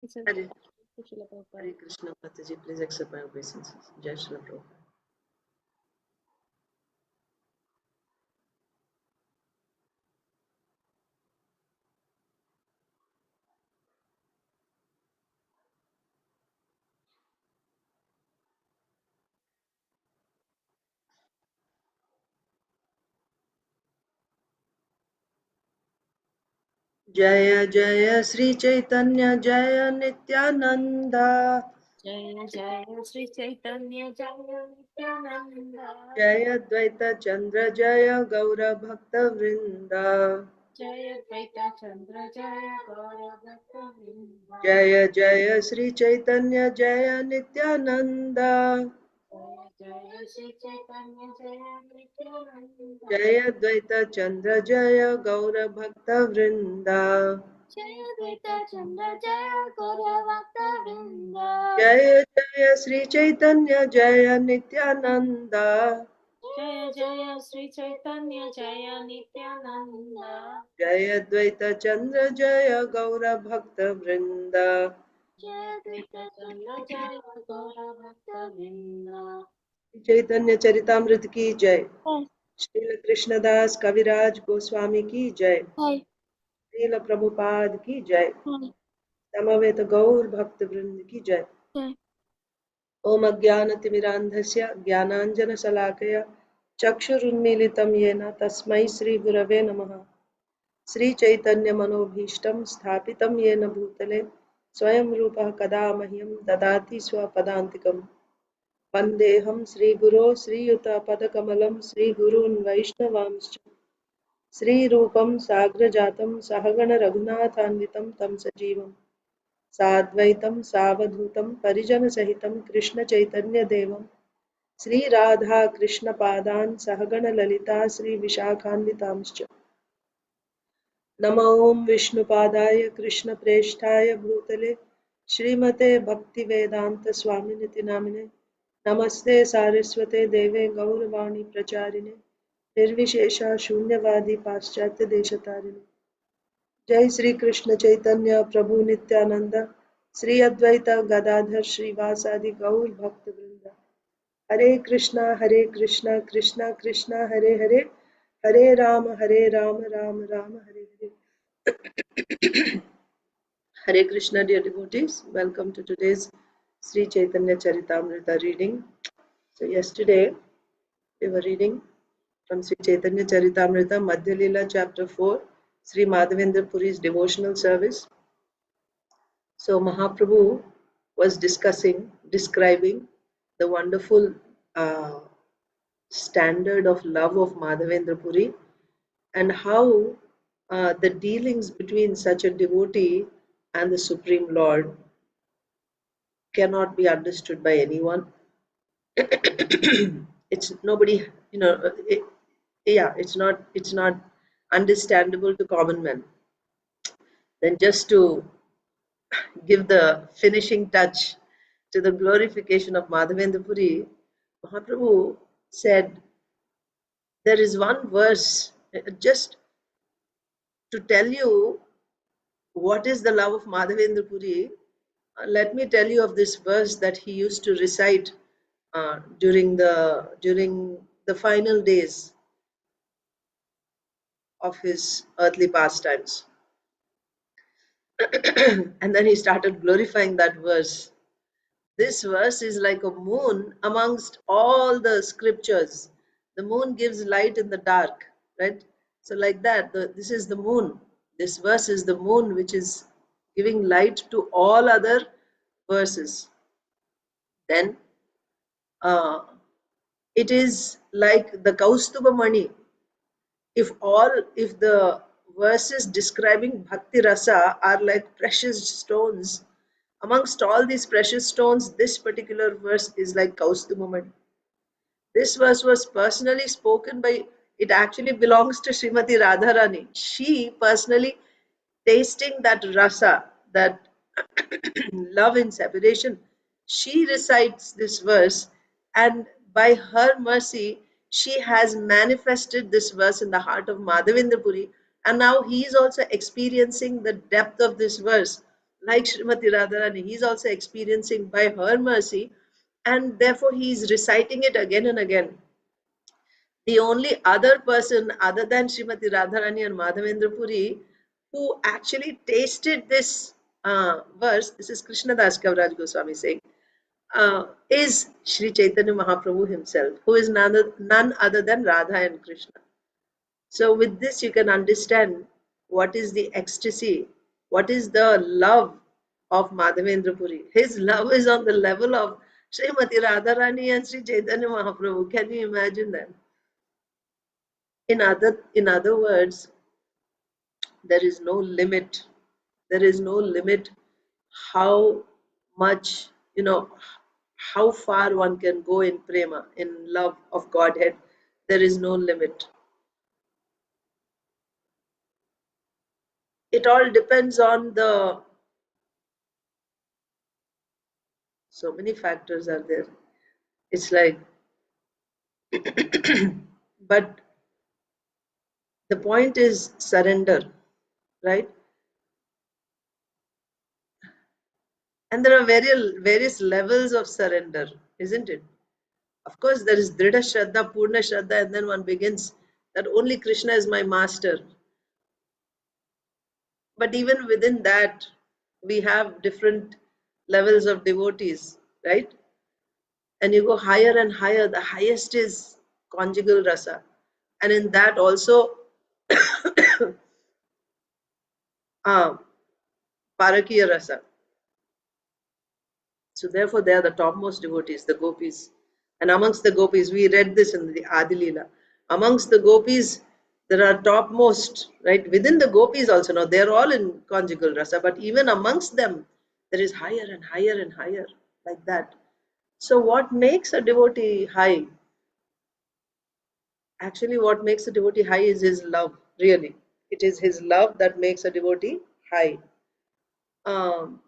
Hare, Hare Krishna Mataji, please accept my obeisances. Jai Shri Prabhupada. Jaya Jaya Sri Chaitanya Jaya Nityananda Jaya Jaya Sri Chaitanya Jaya Nityananda Jaya Dvaita Chandra Jaya Gaura Bhakta Vrinda Jaya Dvaita Chandra Jaya Gaura Bhakta Vrinda Jaya Jaya Sri Chaitanya Jaya Nityananda Jaya Jaya Sri Chaitanya Jaya Nityananda Jaya Dvaita Chandra Jaya Gaura Bhakta Vrinda Jaya Dvaita Chandra Jaya Gaura Bhakta Vrinda Jaya Jaya Sri Chaitanya Jaya Nityananda Jaya Jaya Sri Chaitanya Jaya Nityananda Jaya Dvaita Chandra Jaya Gaura Bhakta Vrinda Jaya Dvaita Chandra Jaya Gaura Bhakta Vrinda चैतन्य चरितामृत की जय श्रील कृष्णदास कविराज गोस्वामी की जय श्रील प्रभुपाद की जय समवेत गौर भक्त वृंद की जय ओम अज्ञानतिमिरान्धस्य ज्ञानाञ्जनशलाकया चक्षुरुन्मीलितं येन तस्मै श्रीगुरवे नमः श्रीचैतन्यमनोभीष्टं स्थापितं येन भूतले स्वयं रूपः कदा मह्यं ददाति स्वपदान्तिकम् वन्देऽहं श्रीगुरो श्रीयुतपदकमलं श्रीगुरून् वैष्णवांश्च श्रीरूपं साग्रजातं सहगण रघुनाथान्वितं तं सजीवं साद्वैतं सावधूतं परिजनसहितं कृष्णचैतन्यदेवं श्रीराधा कृष्णपादान् सहगण ललिता श्रीविशाखान्वितांश्च नमो ओं विष्णुपादाय कृष्णप्रेष्ठाय भूतले श्रीमते भक्तिवेदांत स्वामिनिति नामिने नमस्ते सारस्वते देवे गौरवाणी प्रचारिणे निर्विशेषा शून्यवादी पाश्चात्य देशतारिणे जय श्री कृष्ण चैतन्य प्रभु नित्यानंद श्री अद्वैत गदाधर श्रीवासादि गौर भक्त वृंद हरे Krishna Krishna Krishna Hare Hare Hare Ram Ram Ram Hare Hare Hare Krishna, dear devotees. Welcome to today's Sri Chaitanya Charitamrita reading. So, yesterday we were reading from Sri Chaitanya Charitamrita, Madhya Lila, chapter 4, Sri Madhavendra Puri's devotional service. So, Mahaprabhu was describing the wonderful standard of love of Madhavendra Puri and how the dealings between such a devotee and the Supreme Lord cannot be understood by anyone. It's nobody, it's not understandable to common men. Then just to give the finishing touch to the glorification of Madhavendra Puri, Mahaprabhu said there is one verse just to tell you what is the love of Madhavendra Puri. Let me tell you of this verse that he used to recite during the final days of his earthly pastimes. And then he started glorifying that verse. This verse is like a moon amongst all the scriptures. The moon gives light in the dark, right? So, like that, this is the moon. This verse is the moon which is giving light to all other verses. Then uh, it is like the Kaustuba Mani. If the verses describing Bhakti Rasa are like precious stones, amongst all these precious stones, this particular verse is like Kaustuba Mani. This verse was personally spoken by, it actually belongs to Srimati Radharani. She personally tasting that rasa, that love in separation, she recites this verse, and by her mercy, she has manifested this verse in the heart of Madhavendra Puri, and now he is also experiencing the depth of this verse. like Srimati Radharani, he's also experiencing by her mercy, and therefore he is reciting it again and again. The only other person other than Srimati Radharani and Madhavendra Puri who actually tasted this verse, this is Krishna Das Kaviraj Goswami saying, is Sri Chaitanya Mahaprabhu himself, who is none other than Radha and Krishna. So with this you can understand what is the ecstasy, what is the love of Madhavendra Puri. His love is on the level of Srimati Radharani and Sri Chaitanya Mahaprabhu. Can you imagine that? In other words, there is no limit. There is no limit how much, how far one can go in prema, in love of Godhead. There is no limit. It all depends on the, so many factors are there. It's like, but the point is surrender, right? And there are various levels of surrender, isn't it? Of course, there is Dhrida Shraddha, Purna Shraddha, and then one begins that only Krishna is my master. But even within that, we have different levels of devotees, right? And you go higher and higher. The highest is conjugal rasa. And in that also, uh, parakiya rasa. So therefore, they are the topmost devotees, the gopis. And amongst the gopis, we read this in the Adi Leela. Amongst the gopis, there are topmost, right? Within the gopis also, now they're all in conjugal rasa, but even amongst them, there is higher and higher and higher, like that. So what makes a devotee high? Actually, what makes a devotee high is his love, really. It is his love that makes a devotee high. Um,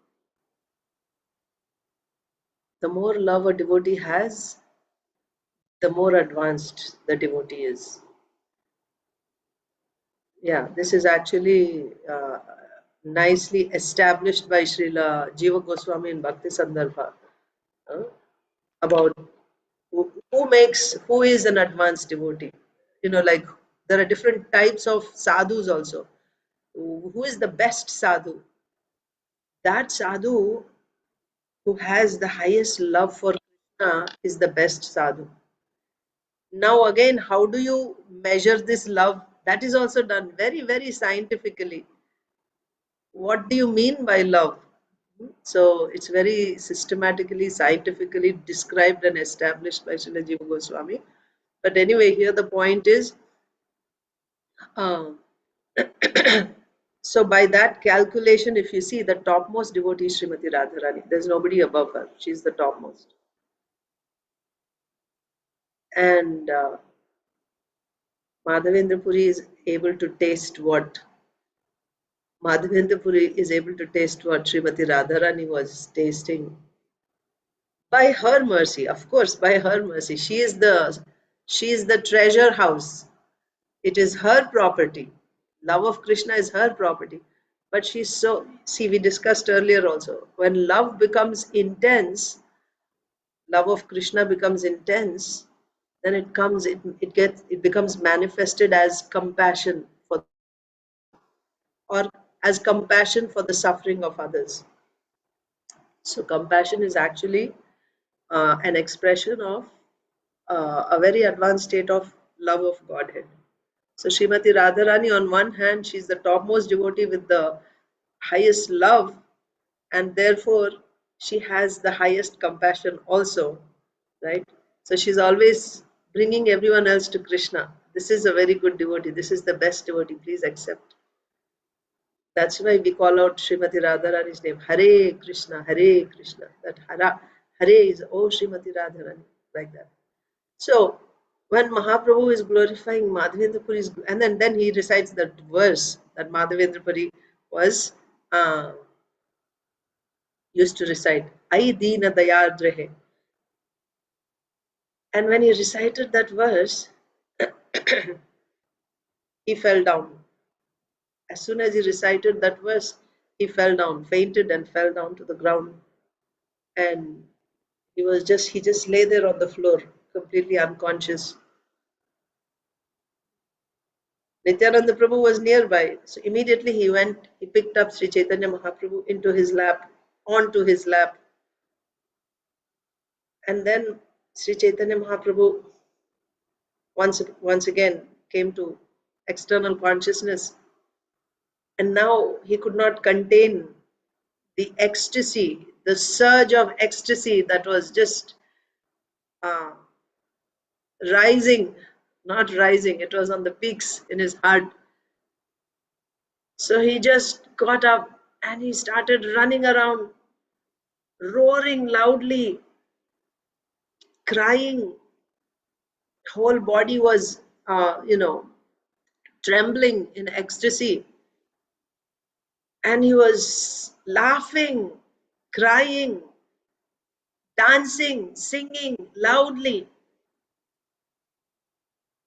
the more love a devotee has, the more advanced the devotee is. Yeah, this is actually nicely established by Srila Jiva Goswami in Bhakti Sandarbha uh, about who is an advanced devotee. Like there are different types of sadhus also. Who is the best sadhu? That sadhu who has the highest love for Krishna is the best sadhu. Now again, how do you measure this love? That is also done very, very scientifically. What do you mean by love? So it's very systematically, scientifically described and established by Srila Jiva Goswami. But anyway, here the point is, um, so by that calculation, if you see the topmost devotee is Srimati Radharani, there's nobody above her. She's the topmost. And Madhavendra Puri is able to taste what Madhavendra Puri is able to taste what Srimati Radharani was tasting by her mercy, of course, by her mercy. She is the treasure house. It is her property. Love of Krishna is her property. But she's so, see, we discussed earlier also, when love becomes intense, love of Krishna becomes intense, then it becomes manifested as compassion for, or as compassion for the suffering of others. So compassion is actually an expression of a very advanced state of love of Godhead. So Srimati Radharani, on one hand, she's the topmost devotee with the highest love, and therefore she has the highest compassion also, right? So she's always bringing everyone else to Krishna. This is a very good devotee. This is the best devotee. Please accept. That's why we call out Srimati Radharani's name. Hare Krishna, Hare Krishna. That Hare is, oh Srimati Radharani, like that. So when Mahaprabhu is glorifying Madhavendra Puri, and then he recites that verse that Madhavendra Puri was used to recite, Ai Deena Dayadrehe. And when he recited that verse, he fell down. As soon as he recited that verse, he fell down, fainted and fell down to the ground. And he just lay there on the floor, completely unconscious. Nityananda Prabhu was nearby, so immediately he picked up Sri Chaitanya Mahaprabhu onto his lap, and then Sri Chaitanya Mahaprabhu once again came to external consciousness, and now he could not contain the ecstasy, the surge of ecstasy that was just uh, rising, not rising, it was on the peaks in his heart. So he just got up and he started running around, roaring loudly, crying. Whole body was, trembling in ecstasy. And he was laughing, crying, dancing, singing loudly.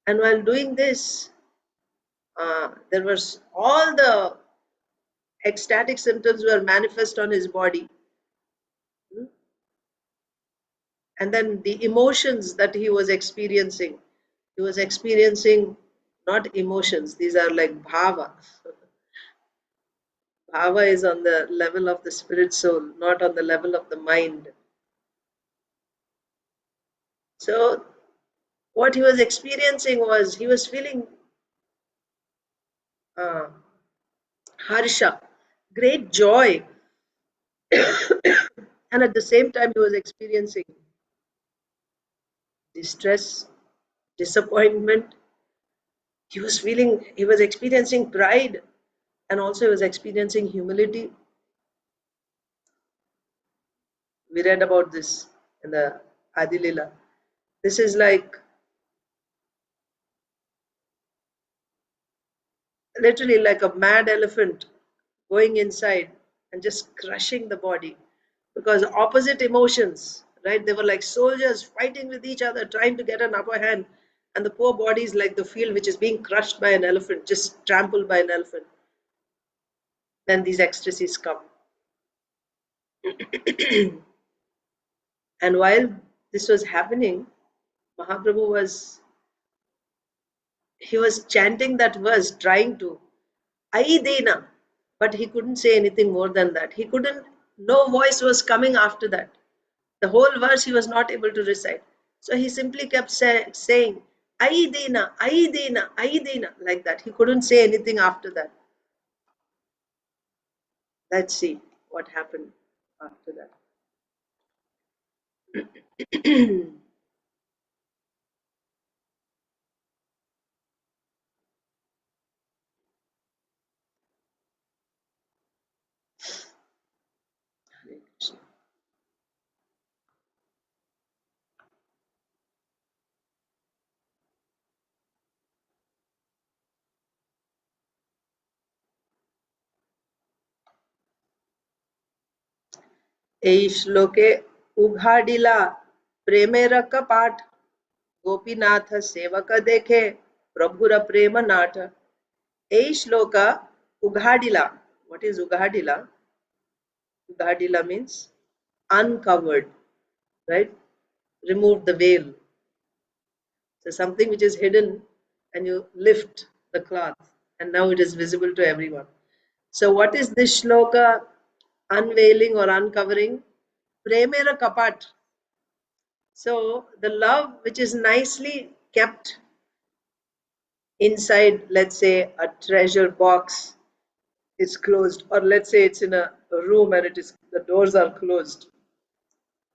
And while doing this, there was all the ecstatic symptoms were manifest on his body. And then the emotions that he was experiencing not emotions, these are like bhava. Bhava is on the level of the spirit soul, not on the level of the mind. So what he was experiencing was he was feeling uh, harsha, great joy, and at the same time he was experiencing distress, disappointment. He was experiencing pride, and also he was experiencing humility. We read about this in the Adilila. This is like literally like a mad elephant going inside and just crushing the body, because opposite emotions, right? They were like soldiers fighting with each other, trying to get an upper hand, and the poor body is like the field which is being crushed by an elephant, just trampled by an elephant. Then these ecstasies come. And while this was happening, Mahaprabhu was chanting that verse, trying to Ai Dena, but he couldn't say anything more than that. He couldn't, no voice was coming after that. The whole verse he was not able to recite. So he simply kept saying, Ai Dena, Ai Dena, Ai Dena, like that. He couldn't say anything after that. Let's see what happened after that. Hare Krishna. এই শ্লোকে উঘাডিলা প্রেমের কপাট গোপীনাথ সেবক দেখে প্রভুর প্রেম nut এই shloka ughadila. What is ughadila? Ughadila means uncovered, right? Remove the veil. So something which is hidden, and you lift the cloth, and now it is visible to everyone. So what is this shloka unveiling or uncovering? Premera kapat. So the love which is nicely kept inside, let's say a treasure box is closed, or let's say it's in a room and the doors are closed.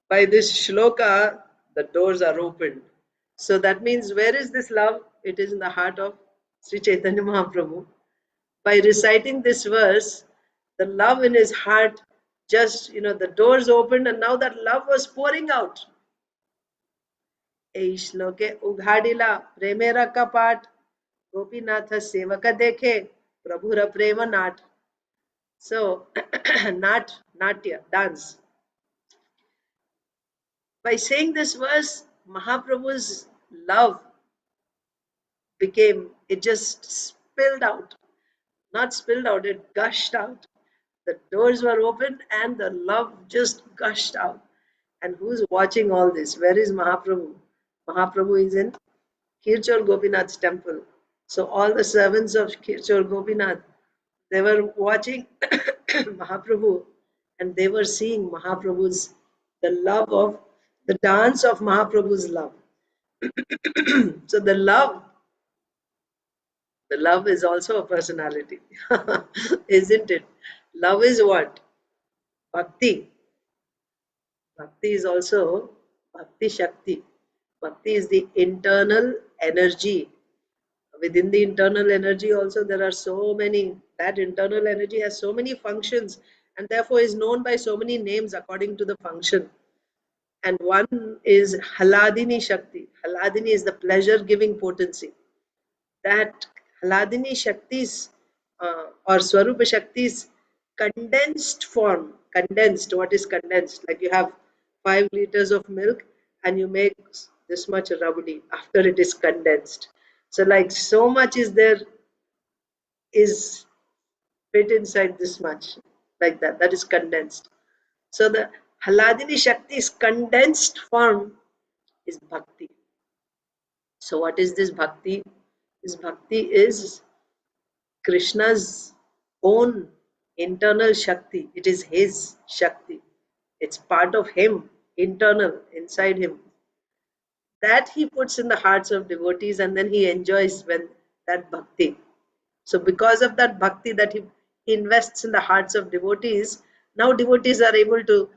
By this shloka, the doors are opened. So that means, where is this love? It is in the heart of Sri Chaitanya Mahaprabhu. By reciting this verse, the love in his heart, just, the doors opened, and now that love was pouring out. এই শ্লোকে উঘাড়িলা প্রেমের কপাট গোপীনাথ সেবক দেখে প্রভুর প্রেম nut. So natya, dance. By saying this verse, Mahaprabhu's love it just spilled out. Not spilled out, it gushed out. The doors were open and the love just gushed out. And who's watching all this? Where is Mahaprabhu? Mahaprabhu is in Kirchor Gopinath's temple. So all the servants of Kirchor Gopinath, they were watching Mahaprabhu, and they were seeing Mahaprabhu's, the love of, the dance of Mahaprabhu's love. So the love is also a personality, isn't it? Love is what? Bhakti. Bhakti is also Bhakti Shakti. Bhakti is the internal energy. Within the internal energy also there are so many, that internal energy has so many functions and therefore is known by so many names according to the function. And one is Haladini Shakti. Haladini is the pleasure giving potency. That Haladini Shakti's or Swarupa Shakti's condensed form, condensed, what is condensed? Like you have 5 liters of milk and you make this much rabdi after it is condensed. So, like, so much is there, is fit inside this much, like that. That is condensed. So, the Haladini Shakti's condensed form is bhakti. So, what is this bhakti? This bhakti is Krishna's own internal Shakti. It is his Shakti. It's part of him, internal, inside him. That he puts in the hearts of devotees and then he enjoys when that bhakti. So, because of that bhakti that he invests in the hearts of devotees, now devotees are able to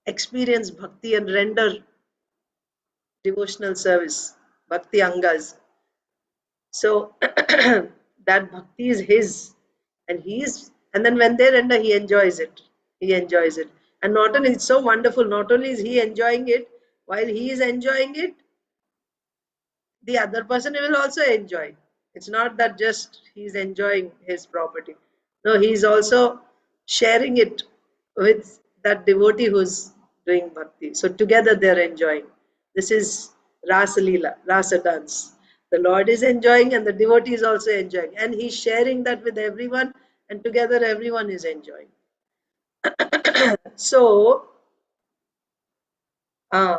experience bhakti and render devotional service, bhakti angas. So that bhakti is his, and he is, and then when they render, he enjoys it. He enjoys it, and not only it's so wonderful. Not only is he enjoying it, while he is enjoying it, the other person will also enjoy. It's not that just he's enjoying his property. No, he's also sharing it with that devotee who's doing bhakti. So together they're enjoying. This is Rasa Leela, Rasa dance. The Lord is enjoying and the devotee is also enjoying. And he's sharing that with everyone, and together everyone is enjoying. So, uh,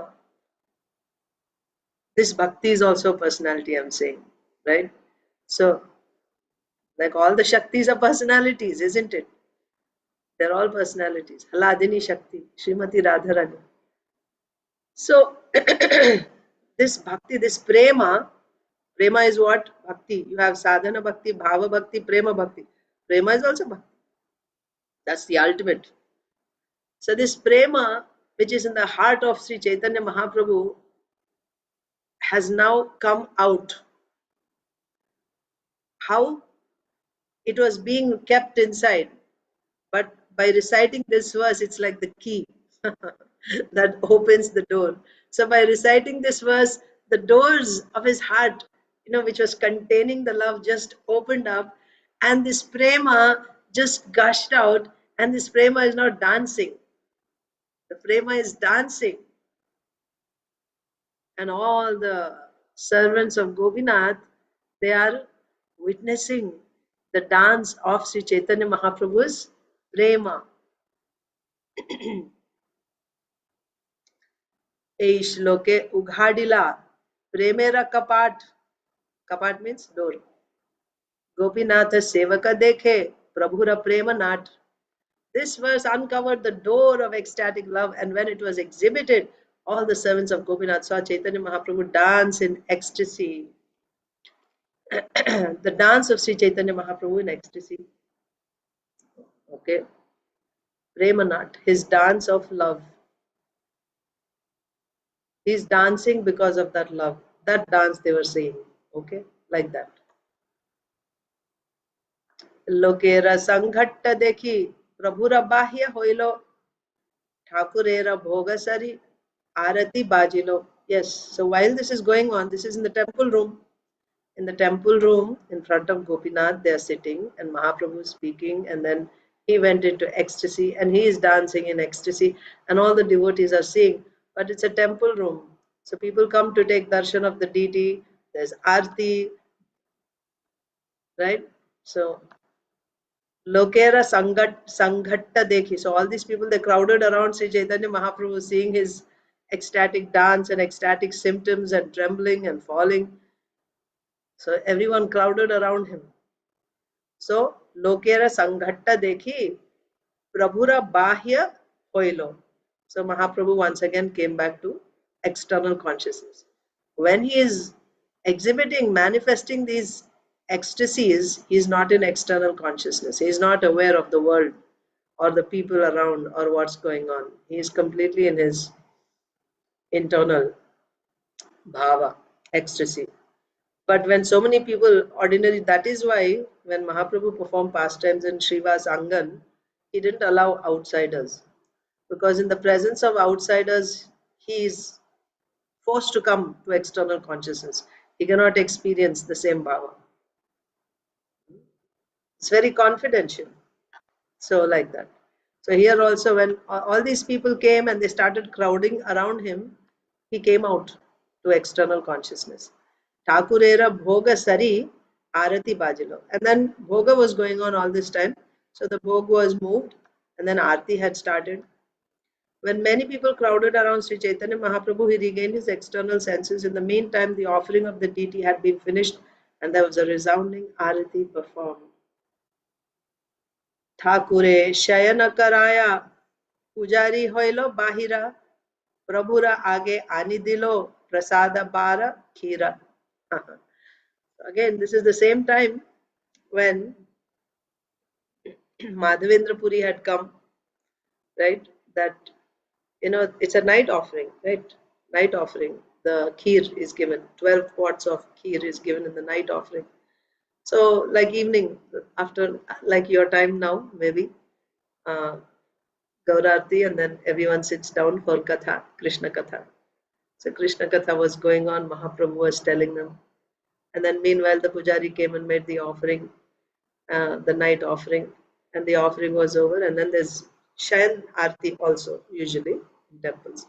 this bhakti is also personality, I'm saying, right? So, like all the Shaktis are personalities, isn't it? They're all personalities. Haladini Shakti, Srimati Radharani. So, this bhakti, this prema is what? Bhakti. You have sadhana bhakti, bhava bhakti, prema bhakti. Prema is also bhakti. That's the ultimate. So, this prema, which is in the heart of Sri Chaitanya Mahaprabhu, has now come out. How? It was being kept inside. But by reciting this verse, it's like the key that opens the door. So by reciting this verse, the doors of his heart, which was containing the love, just opened up, and this prema just gushed out, and this prema is not dancing. The prema is dancing, and all the servants of Gopinath, they are witnessing the dance of Sri Chaitanya Mahaprabhu's prema. এই শ্লোকে উঘাড়িলা প্রেমেরা কপাট, kapat means door, Gopinath সেবক দেখে prabhura prema nat. This verse uncovered the door of ecstatic love, and when it was exhibited, all the servants of Gopinath saw Chaitanya Mahaprabhu dance in ecstasy. The dance of Sri Chaitanya Mahaprabhu in ecstasy. Okay, Premanat, his dance of love. He's dancing because of that love. That dance they were saying. Okay, like that. লোকেরা সংঘট্ট দেখি প্রভুর বাহ্য হইল ঠাকুরের ভোগসারি arati bajilo. Yes, so while this is going on, this is in the temple room. In the temple room, in front of Gopinath, they are sitting, and Mahaprabhu is speaking, and then he went into ecstasy, and he is dancing in ecstasy, and all the devotees are seeing. But it's a temple room, so people come to take darshan of the deity. There's arti, right? So Lokera Sanghatta Dekhi. So all these people, they crowded around Sri Chaitanya Mahaprabhu, seeing his ecstatic dance and ecstatic symptoms and trembling and falling. So everyone crowded around him. So Lokera Sanghatta Dekhi, Prabhura Bahya Hoilo. So Mahaprabhu once again came back to external consciousness. When he is exhibiting, manifesting these ecstasies, he is not in external consciousness. He is not aware of the world or the people around or what's going on. He is completely in his internal bhava, ecstasy. But when so many people, ordinary, that is why when Mahaprabhu performed pastimes in Shiva's Angan, he didn't allow outsiders. Because in the presence of outsiders, he is forced to come to external consciousness. He cannot experience the same bhava. It's very confidential. So, like that. So, here also, when all these people came and they started crowding around him, he came out to external consciousness. Thakurera Bhoga Sari Arati Bajilo. And then Bhoga was going on all this time. So, the Bhog was moved and then Arati had started. When many people crowded around Sri Chaitanya Mahaprabhu, he regained his external senses. In the meantime, the offering of the deity had been finished and there was a resounding arati performed. Thakure Shayana Karaya Pujari Hoilo Bahira Prabhura Age Ani Dilo Prasada Bara Khira. Again, this is the same time when Madhavendra Puri had come, right? That it's a night offering, right? Night offering. The kheer is given. 12 pots of kheer is given in the night offering. So, like evening, after like your time now, maybe uh, Gaurarti, and then everyone sits down for Katha, Krishna Katha. So Krishna Katha was going on. Mahaprabhu was telling them, and then meanwhile the pujari came and made the offering, the night offering, and the offering was over. And then there's Shayan Arti also usually in temples.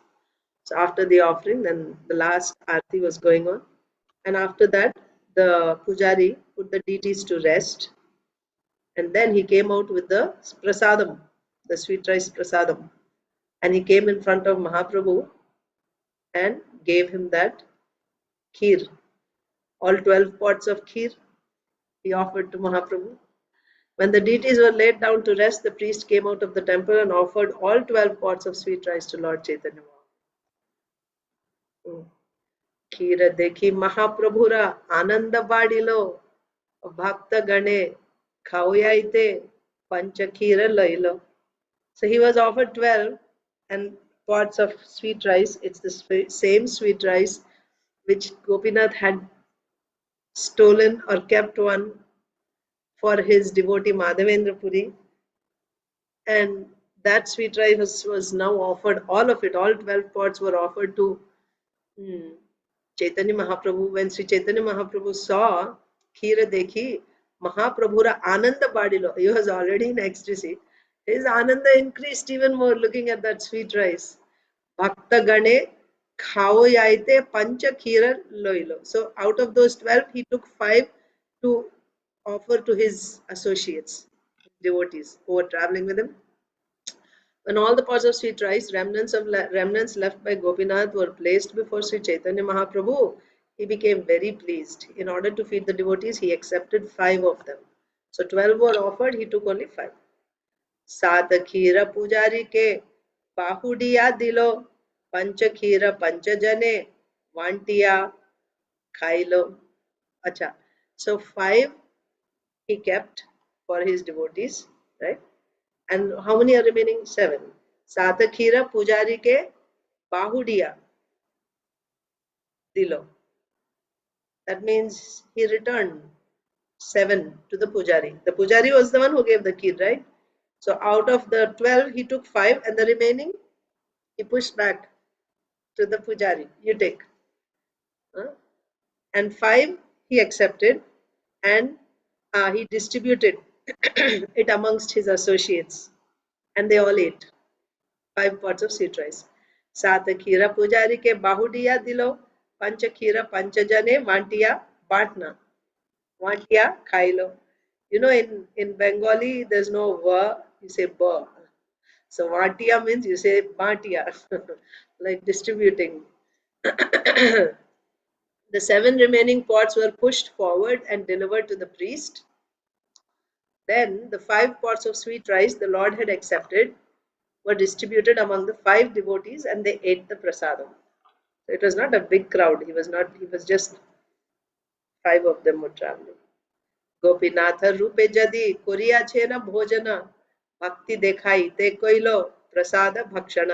So after the offering, then the last arti was going on, and after that, the pujari put the deities to rest, and then he came out with the prasadam, the sweet rice prasadam, and he came in front of Mahaprabhu and gave him that kheer, all 12 pots of kheer he offered to Mahaprabhu. When the deities were laid down to rest, the priest came out of the temple and offered all 12 pots of sweet rice to Lord Chaitanya Mahaprabhu. क्षीर देखी महाप्रभुरा आनंद बाडिलो भक्त गणे खाऊयाइते पंच खीर लइलो. So he was offered 12 and pots of sweet rice. It's the same sweet rice which Gopinath had stolen or kept one for his devotee Madhavendra Puri. And that sweet rice was now offered, all of it, all 12 pots were offered to Chaitanya Mahaprabhu. When Sri Chaitanya Mahaprabhu saw Kheera Dekhi, Mahaprabhura Ananda Badilo, he was already in ecstasy. His Ananda increased even more looking at that sweet rice. Bhakta Gane Khao Yaite Pancha Kheera Loilo. So out of those 12, he took 5 to offer to his associates, devotees who were traveling with him. When all the pots of sweet rice, remnants left by Gopinath, were placed before Sri Chaitanya Mahaprabhu, he became very pleased. In order to feed the devotees, he accepted 5 of them. So 12 were offered, he took only 5. Sat khira pujari ke bahudiya dilo, pancha khira pancha jane, vantiya khailo. Acha. So 5 he kept for his devotees, right? And how many are remaining? 7. Satakhira Pujari ke Bahudiya Dilo. That means he returned 7 to the Pujari. The Pujari was the one who gave the kheer, right? So out of the 12, he took 5 and the remaining he pushed back to the Pujari. You take. And 5 he accepted and he distributed it amongst his associates. And they all ate 5 pots of sweet rice. सात खीरा पुजारी के बाहुडिया दिलो पंच खीरा पंच जने वांटिया बांटना वांटिया खाई लो. You know, in Bengali, there's no va, you say ba. So vatia means you say batia, like distributing. The 7 remaining pots were pushed forward and delivered to the priest. Then the 5 pots of sweet rice the Lord had accepted were distributed among the 5 devotees, and they ate the prasadam. So it was not a big crowd. He was just 5 of them were traveling. Gopinath रूपे जदि Korea छेन भोजन भक्ति देखाई ते कोइलो प्रसाद भक्षण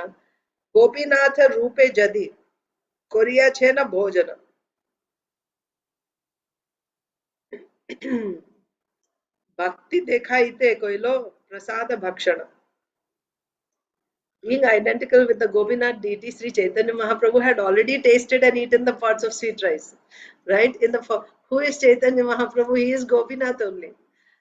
गोपीनाथ रूपे जदि Korea छेन भोजन भक्ति देखाई ते कोइलो प्रसाद भक्षण. Being identical with the Gopinath deity, Sri Chaitanya Mahaprabhu had already tasted and eaten the pots of sweet rice. Right? Who is Chaitanya Mahaprabhu? He is Gopinath only.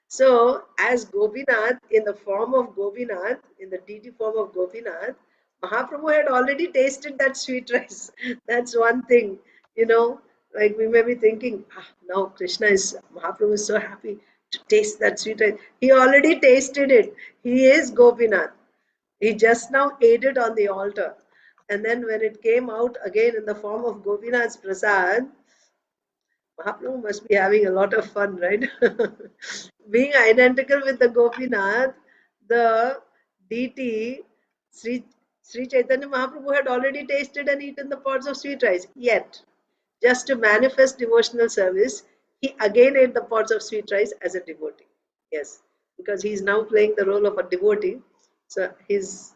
So, as Gopinath, in the form of Gopinath, in the deity form of Gopinath, Mahaprabhu had already tasted that sweet rice. That's one thing, you know. Like we may be thinking, now Mahaprabhu is so happy to taste that sweet rice. He already tasted it. He is Gopinath. He just now ate it on the altar. And then when it came out again in the form of Gopinath's prasad, Mahaprabhu must be having a lot of fun, right? Being identical with the Gopinath, the deity, Sri, Sri Chaitanya Mahaprabhu had already tasted and eaten the pots of sweet rice. Yet, just to manifest devotional service, he again ate the pots of sweet rice as a devotee. Yes, because he is now playing the role of a devotee. So he's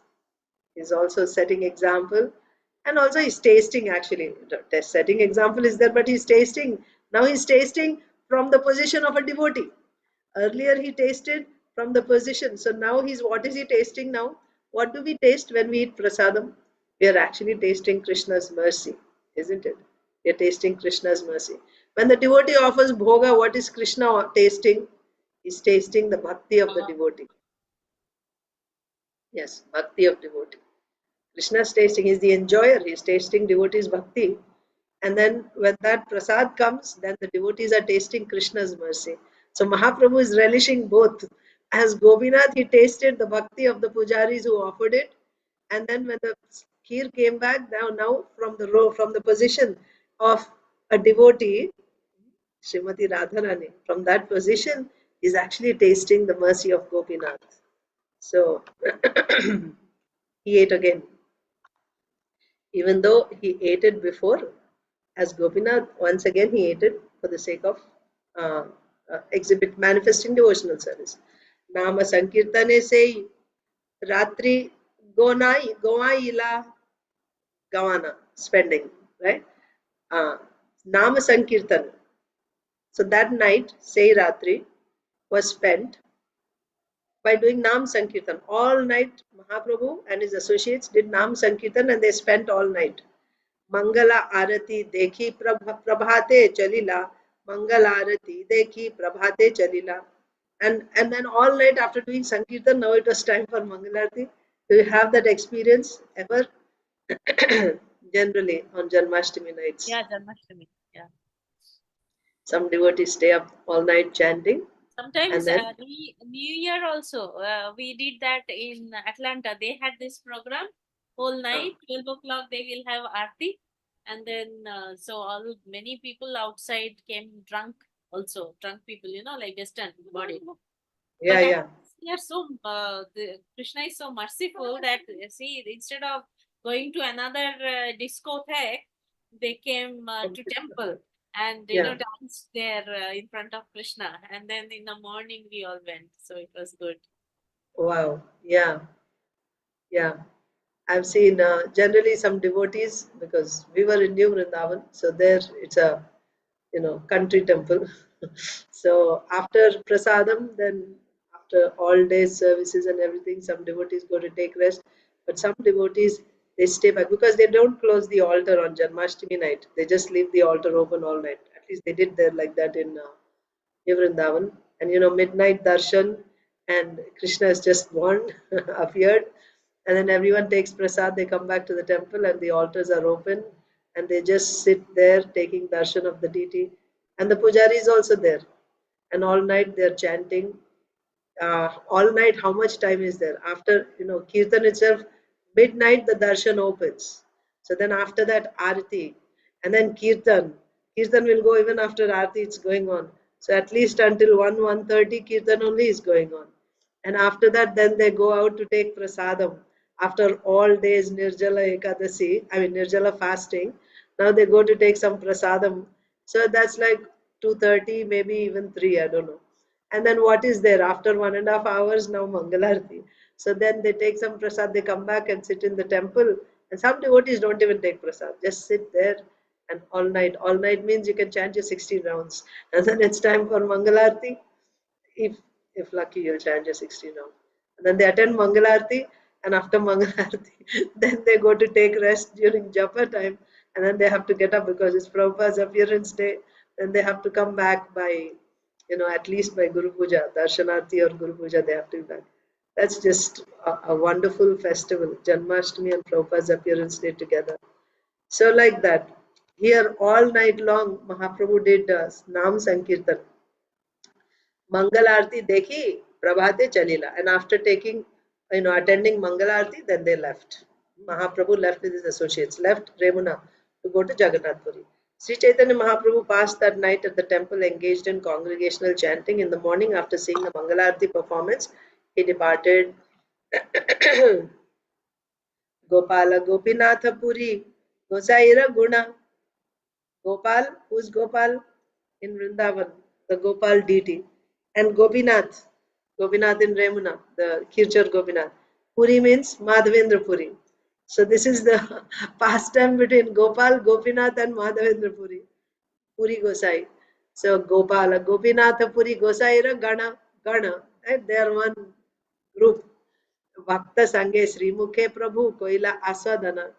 also setting example, and also he's tasting. Actually, the setting example is there, but he's tasting. Now he's tasting from the position of a devotee. Earlier he tasted from the position. So now what is he tasting now? What do we taste when we eat prasadam? We are actually tasting Krishna's mercy, isn't it? We are tasting Krishna's mercy. When the devotee offers bhoga, what is Krishna tasting? He's tasting the bhakti of the devotee. Yes, bhakti of devotee. Krishna's tasting, he's the enjoyer, he's tasting devotees' bhakti. And then when that prasad comes, then the devotees are tasting Krishna's mercy. So Mahaprabhu is relishing both. As Gopinath, he tasted the bhakti of the pujaris who offered it. And then when the kheer came back, now from the position of a devotee, Srimati Radharani, from that position, is actually tasting the mercy of Gopinath. So he ate again. Even though he ate it before, as Gopinath, once again he ate it for the sake of uh, manifesting devotional service. Nama Sankirtane se Ratri Goaila Gawana, spending, right? Uh, Nama Sankirtan. So that night, say Ratri, was spent by doing Nam Sankirtan. All night, Mahaprabhu and his associates did Nam Sankirtan, and they spent all night. Mangla आरती देखी प्रभाते चलीला मंगल आरती देखी प्रभाते चलीला. And then all night after doing sankirtan, now it was time for mangal arati. Do you have that experience ever? Generally on Janmashtami nights, Yeah, Janmashtami. Yeah. some devotees stay up all night chanting, and Sometimes then New Year also, we did that in Atlanta. They had this program whole night, 12 o'clock. They will have aarti, and then so all many people outside came drunk. Also, drunk people, like Western body. yeah, But yeah, they are so Krishna is so merciful that see instead of going to another discotheque, they came to temple and yeah, danced there in front of Krishna. And then in the morning we all went, so it was good. wow, yeah, yeah. I've seen generally some devotees, because we were in New Vrindavan, so there it's a country temple. So after prasadam, then after all day services and everything, some devotees go to take rest, but some devotees, they stay back because they don't close the altar on Janmashtami night. They just leave the altar open all night. At least they did there like that in New Vrindavan. And midnight darshan, and Krishna has just born, appeared, and then everyone takes prasad. They come back to the temple, and the altars are open, and they just sit there taking darshan of the deity, and the pujari is also there. and all night they're chanting. All night, how much time is there? After, Kirtan itself, midnight the darshan opens. So then after that, Arati, and then Kirtan. Kirtan will go even after Arati, it's going on. So at least until 1:30, Kirtan only is going on. And after that, then they go out to take prasadam. After all days Nirjala Ekadasi, I mean Nirjala fasting, now they go to take some prasadam. So that's like 2:30, maybe even 3, I don't know. And then what is there after 1.5 hours? Now Mangalarti. So then they take some prasad, they come back and sit in the temple. And some devotees don't even take prasad, just sit there and all night. All night means you can chant your 16 rounds. And then it's time for Mangalarti. If if lucky, you'll chant your 16 rounds. And then they attend Mangalarti, and after Mangalarti, then they go to take rest during Japa time, and then they have to get up because it's Prabhupada's appearance day. Then they have to come back by, at least by Guru Puja, Darshanarti or Guru Puja, they have to be back. That's just a wonderful festival, Janmashtami and Prabhupada's appearance day together. So like that, here all night long, Mahaprabhu did Nam Sankirtan. Mangal Aarti dekhi, Prabhate Chalila. And after taking, attending Mangal Aarti, then they left. Mahaprabhu left with his associates, left Remuna to go to Jagannath Puri. Sri Chaitanya Mahaprabhu passed that night at the temple, engaged in congregational chanting. In the morning, after seeing the Mangal Aarti performance, he departed. Gopala Gopinatha Puri, Gosaira Guna. Gopal, who's Gopal? In Vrindavan, the Gopal deity. And Gopinath, Gopinath in Remuna, the Kirchar Gopinath. Puri means Madhavendra Puri. So this is the pastime between Gopal, Gopinath and Madhavendra Puri. Puri Gosai. So Gopala, Gopinatha Puri Gosaira Gana, Gana. Right? They are one group. Bhakta Sange Srimukhe Prabhu Koila Asadana.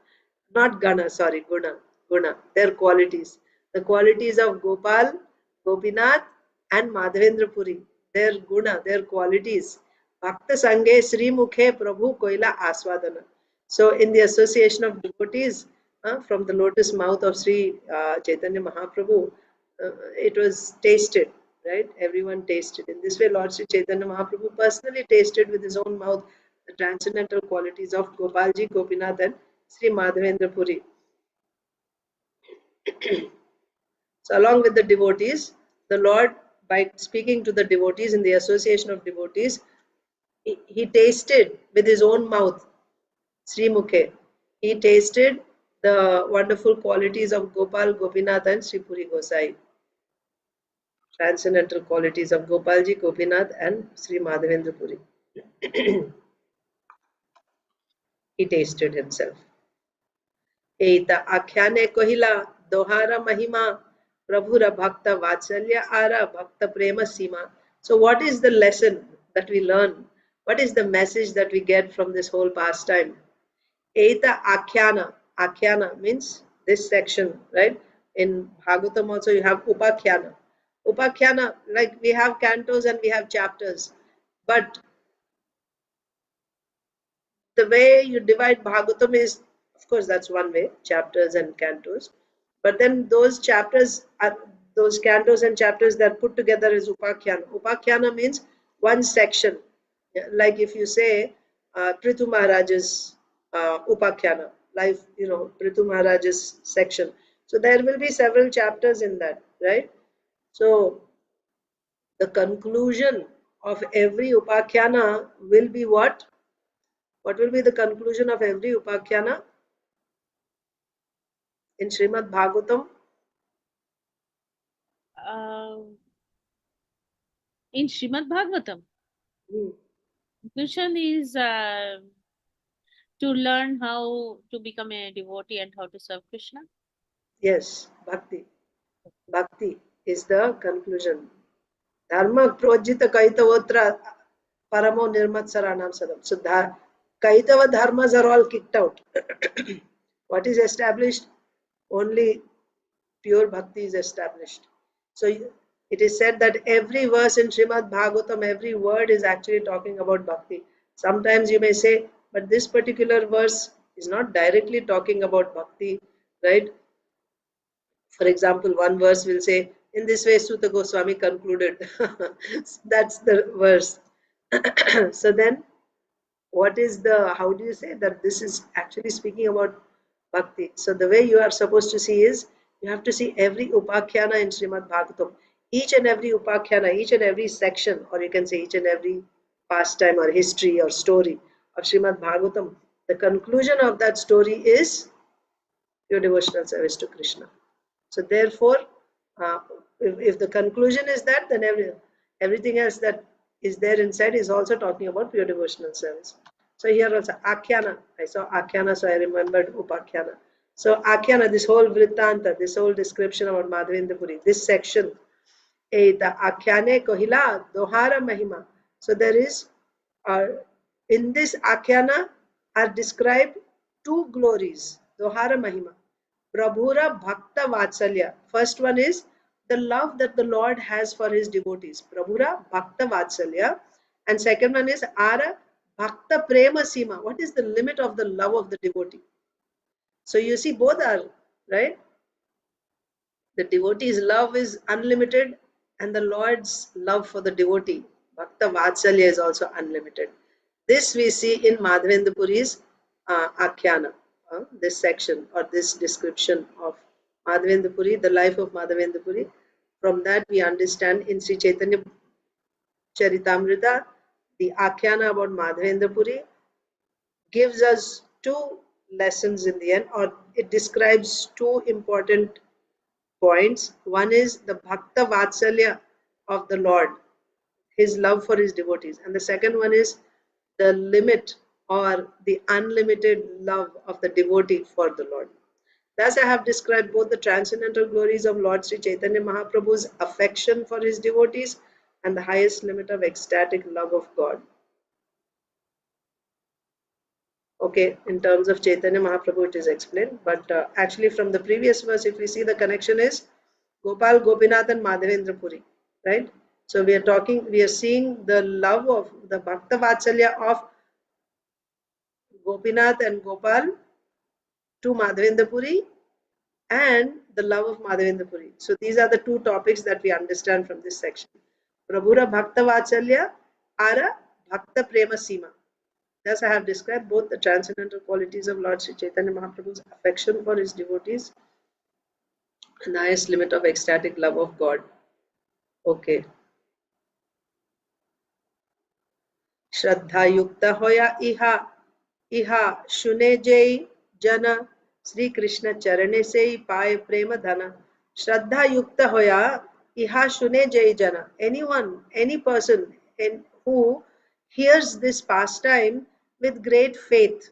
Not Gana, sorry, Guna. Guna. Their qualities. The qualities of Gopal, Gopinath, and Madhavendra Puri. Their guna, their qualities. Bhakta Sange Srimukhe Prabhu Koila Aswadana. So, in the association of devotees, from the lotus mouth of Sri Chaitanya Mahaprabhu, it was tasted, right? Everyone tasted. In this way, Lord Sri Chaitanya Mahaprabhu personally tasted with his own mouth the transcendental qualities of Gopalji, Gopinath, and Sri Madhavendra Puri. So, along with the devotees, the Lord, by speaking to the devotees in the association of devotees, he tasted with his own mouth, Sri Mukhe. He tasted the wonderful qualities of Gopal, Gopinath, and Sri Puri Gosai. Transcendental qualities of Gopalji, Gopinath, and Sri Madhavendra Puri. He tasted himself. Eita आख्याने कहिला दोहारा महिमा प्रभुर भक्त वात्सल्य आरा भक्त प्रेम सीमा. So what is the lesson that we learn? What is the message that we get from this whole pastime? Eita akhyana. Akhyana means this section, right? In Bhagavatam also you have upakhyana. Upakhyana, like we have cantos and we have chapters, but the way you divide Bhagavatam is, of course, that's one way, chapters and cantos. But then those chapters, are, those cantos and chapters that put together is Upakhyana. Upakhyana means one section. Like if you say Prithu Maharaj's Upakhyana, life, Prithu Maharaj's section. So there will be several chapters in that, right? So the conclusion of every Upakhyana will be what? What will be the conclusion of every Upakhyana in Srimad Bhagavatam? In Srimad Bhagavatam, Hmm. conclusion is to learn how to become a devotee and how to serve Krishna. Yes, Bhakti. Bhakti is the conclusion. Dharma projita kaitavotra paramo nirmatsaranam sadam. So kaitava dharmas are all kicked out. What is established? Only pure bhakti is established. So it is said that every verse in Srimad Bhagavatam, every word is actually talking about bhakti. Sometimes you may say, but this particular verse is not directly talking about bhakti, right? For example, one verse will say, In this way, Suta Goswami concluded. That's the verse. So then, what is the, how do you say that this is actually speaking about bhakti? So the way you are supposed to see is, you have to see every upakhyana in Srimad Bhagavatam. Each and every upakhyana, each and every section, or you can say each and every pastime or history or story of Srimad Bhagavatam, the conclusion of that story is your devotional service to Krishna. So therefore, uh, if the conclusion is that, then everything else that is there inside is also talking about pure devotional service. So here also Akhyana, I saw Akhyana, so I remembered Upakhyana. So Akhyana, this whole Vrittanta, this whole description about Madhavendra Puri, this section, the Akhyane Kohila Dohara Mahima. So there is, uh, in this Akhyana are described two glories, Dohara Mahima. Prabhura Bhakta Vatsalya. First one is the love that the Lord has for his devotees. Prabhura Bhakta Vatsalya. And second one is Ara Bhakta Prema Sima. What is the limit of the love of the devotee? So you see, both are right. The devotee's love is unlimited, and the Lord's love for the devotee, Bhakta Vatsalya, is also unlimited. This we see in Madhavendra Puri's Akhyana, this section or this description of Madhavendra Puri, the life of Madhavendra Puri. From that we understand in Sri Chaitanya Charitamrita, the Akhyana about Madhavendra Puri gives us two lessons in the end, or it describes two important points. One is the Bhakta Vatsalya of the Lord, his love for his devotees. And the second one is the limit or the unlimited love of the devotee for the Lord. Thus, I have described both the transcendental glories of Lord Sri Chaitanya Mahaprabhu's affection for his devotees and the highest limit of ecstatic love of God. Okay, in terms of Chaitanya Mahaprabhu, it is explained, but actually, from the previous verse, if we see, the connection is Gopal, Gopinath, and Madhavendra Puri, right? So we are seeing the love of the Bhakta Vatsalya of Gopinath and Gopal to Madhavendra Puri, and the love of Madhavendra Puri. So these are the two topics that we understand from this section. Prabhura Bhakta Vatsalya, Ara Bhakta Prema Sima. Thus, I have described both the transcendental qualities of Lord Sri Chaitanya Mahaprabhu's affection for his devotees and the highest limit of ecstatic love of God. Okay. Shraddha Yukta Hoya Iha Shune Jai Jana Sri Krishna Charane Se Paye Prema Dhana. Shraddha Yukta Hoya Iha Shune Jai Jana. Anyone, any person who hears this pastime with great faith.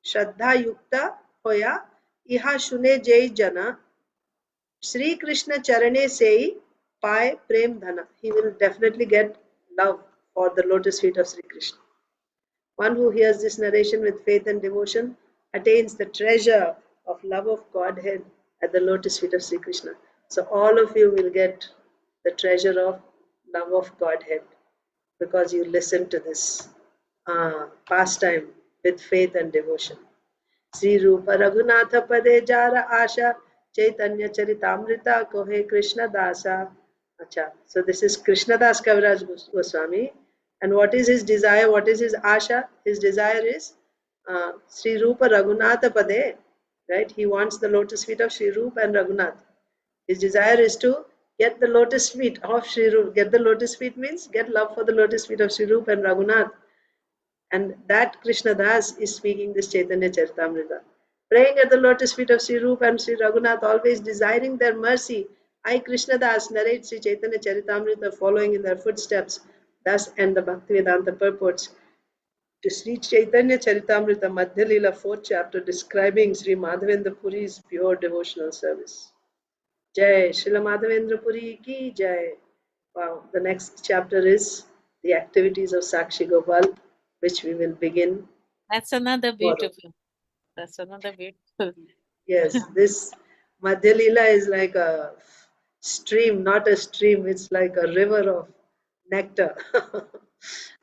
Shraddha Yukta Hoya Iha Shune Jai Jana Sri Krishna Charane Sei Pai Prem Dhana. He will definitely get love for the lotus feet of Sri Krishna. One who hears this narration with faith and devotion attains the treasure of love of Godhead at the lotus feet of Sri Krishna. So all of you will get the treasure of love of Godhead because you listen to this pastime with faith and devotion. Sri Rupa Raghunatha Pade Jara Asha Chaitanya Charitamrita Kohe Krishna Dasa. Acha. So this is Krishna Das Kaviraj Goswami. And what is his desire? What is his Asha? His desire is Sri Rupa Raghunatha Pade. Right? He wants the lotus feet of Sri Rupa and Raghunath. His desire is to get the lotus feet of Sri Rupa. Get the lotus feet means get love for the lotus feet of Sri Rupa and Raghunath. And that Krishna Das is speaking this Chaitanya Charitamrita. Praying at the lotus feet of Sri Rupa and Sri Raghunath, always desiring their mercy, I, Krishna Das, narrate Sri Chaitanya Charitamrita, following in their footsteps. Thus end the Bhaktivedanta purports to Sri Chaitanya Charitamrita, Madhya Lila, 4th chapter, describing Sri Madhavendra Puri's pure devotional service. Jai Srila Madhavendra Puri ki Jai. Wow, the next chapter is the activities of Sakshi Gopal, which we will begin That's another tomorrow. beautiful. That's another beautiful. Yes, this Madhya Lila is like a stream, not a stream, it's like a river of nectar.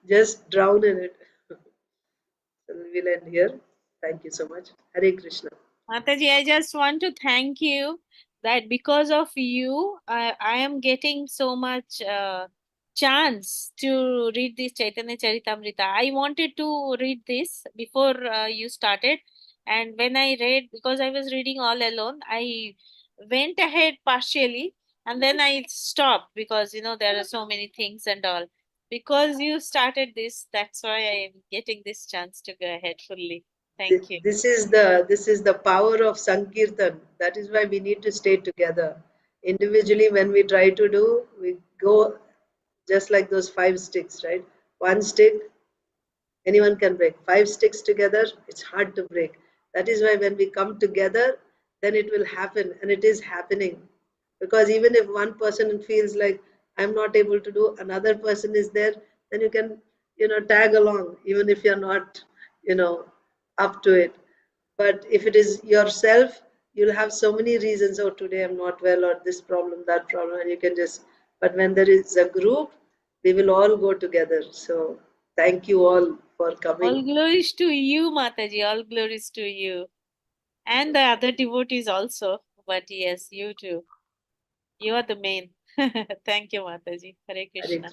Just drown in it. So we'll end here. Thank you so much. Hare Krishna. Mataji, I just want to thank you that because of you, I am getting so much chance to read this Chaitanya Charitamrita. I wanted to read this before you started, and when I read, because I was reading all alone, I went ahead partially, and then I stopped because there are so many things and all. Because you started this, that's why I am getting this chance to go ahead fully. Thank you. This is the power of Sankirtan. That is why we need to stay together. Individually, when we try to do, we go just like those five sticks, right? One stick, anyone can break. Five sticks together, it's hard to break. That is why when we come together, then it will happen, and it is happening. Because even if one person feels like I'm not able to do, another person is there, then you can, tag along, even if you're not, you know, up to it. But if it is yourself, you'll have so many reasons. Oh, today I'm not well, or this problem, that problem, and you can just. But when there is a group, we will all go together. So thank you all for All coming. glories to you, Mataji. All glories to you. And the other devotees also. But yes, you too. You are the main. Thank you, Mataji. Hare Hare Krishna. Krishna.